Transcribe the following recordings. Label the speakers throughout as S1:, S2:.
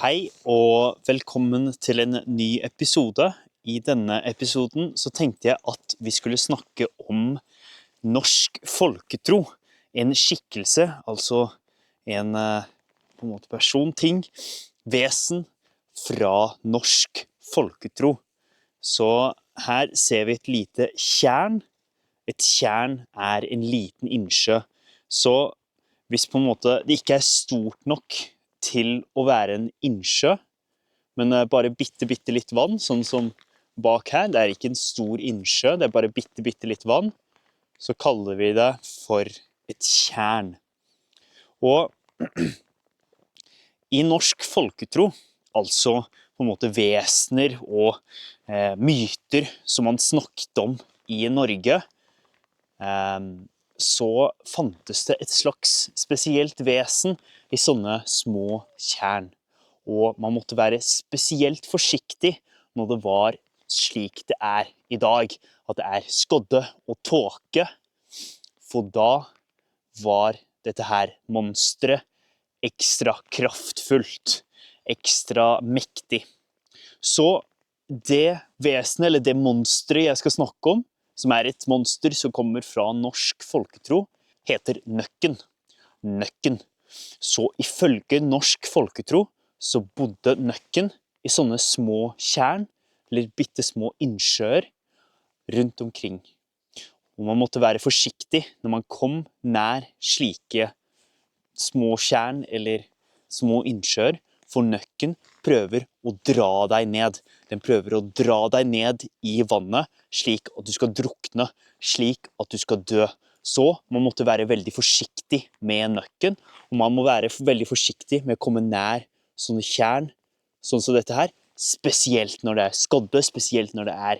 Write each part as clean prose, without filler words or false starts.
S1: Hei og velkommen til en ny episode. I denne episoden så tenkte jeg at vi skulle snakke om norsk folketro. En skikkelse, altså en på en måte person, ting, vesen fra norsk folketro. Så her ser vi et lite tjern. Et tjern er en liten innsjø. Så hvis på en måte det ikke er stort nok til å være en innsjø, men bare bitte litt vann, sånn som bak her, det er ikke en stor innsjø, det er bare bitte litt vann, så kaller vi det for et tjern. Og i norsk folketro, altså på en måte vesener og myter som man snakket om i Norge, så fantes det et slags spesielt vesen i sånne små tjern. Og man måtte være spesielt forsiktig når det var slik det er i dag, at det er skodde og tåke, for da var dette her monstret ekstra kraftfullt, ekstra mektig. Så det vesenet, eller det monstret jeg skal snakke om, som er et monster som kommer fra norsk folketro, heter Nøkken. Nøkken. Så ifølge norsk folketro så bodde Nøkken i sånne små tjern, eller bitte små innsjøer, rundt omkring. Og man måtte være forsiktig når man kom nær slike små tjern eller små innsjøer, for Nøkken prøver å dra deg ned. Den prøver å dra deg ned i vannet, slik at du skal drukne, slik at du skal dø. Så man måtte være veldig forsiktig med Nøkken, og man må være veldig forsiktig med å komme nær sånne tjern, sånn som dette her, spesielt når det er skodde, spesielt når det er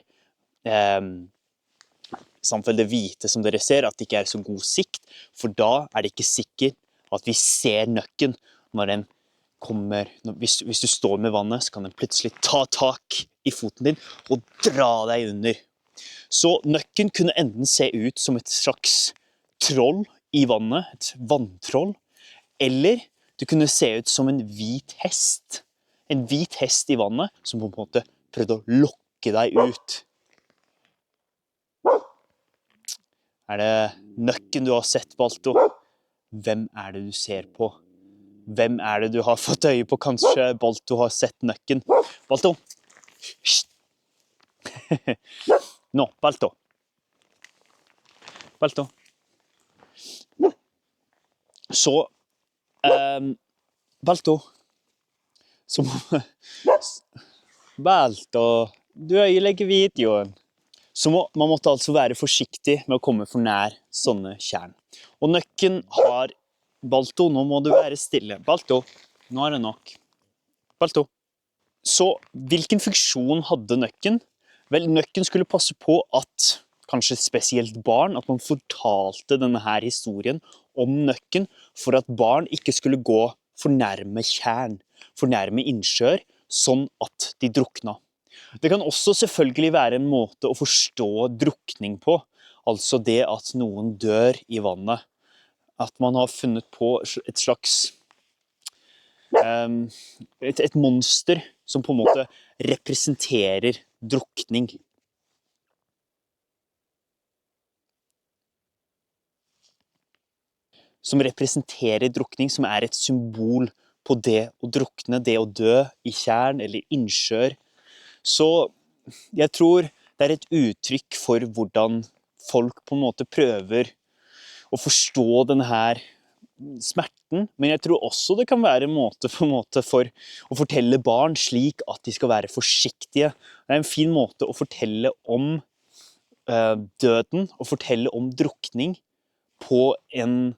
S1: samtidig det hvite som dere ser, at det ikke er så god sikt, for da er det ikke sikkert at vi ser Nøkken når den kommer. Hvis du står med vannet, så kan den plutselig ta tak i foten din og dra deg under. Så Nøkken kunne enten se ut som et slags troll i vannet, et vanntroll, eller det kunne se ut som en hvit hest i vannet, som på en måte prøvde å lokke deg ut. Er det Nøkken du har sett, Balto? Hvem er det du ser på? Hvem er det du har fått øye på? Kanskje Balto har sett Nøkken? Balto! Nå, Balto. Balto. Så, Balto. Balto, du øyelegger videoen. Så man måtte altså være forsiktig med å komme for nær sånne tjern. Og Nøkken har Balto, nå må du være stille. Balto, nå er det nok. Balto. Så hvilken funksjon hadde Nøkken? Vel, Nøkken skulle passe på at, kanskje spesielt barn, at man fortalte denne her historien om Nøkken, for at barn ikke skulle gå for nærme tjern, for nærme innsjøer, sånn at de drukna. Det kan også selvfølgelig være en måte å forstå drukning på, altså det at noen dør i vannet. At man har funnet på et slags et monster som på en måte representerer drukning. Som representerer drukning, som er et symbol på det å drukne, det å dø i tjern eller innsjøer. Så jeg tror det er et uttrykk for hvordan folk på en måte prøver å forstå denne her smerten, men jeg tror også det kan være en måte for å fortelle barn slik at de skal være forsiktige. Det er en fin måte å fortelle om døden, og fortelle om drukning på en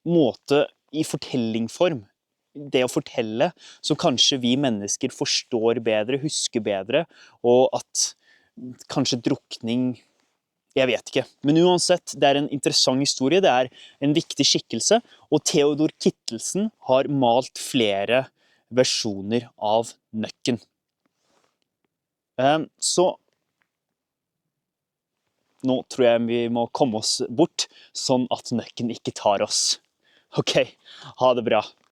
S1: måte i fortellingform. Det å fortelle, så kanskje vi mennesker forstår bedre, husker bedre, og at kanskje drukning, jeg vet ikke. Men uansett, det er en interessant historie, det er en viktig skikkelse, og Theodor Kittelsen har malt flere versjoner av Nøkken. Så nå tror jeg vi må komme oss bort, sånn at Nøkken ikke tar oss. Ok, ha det bra.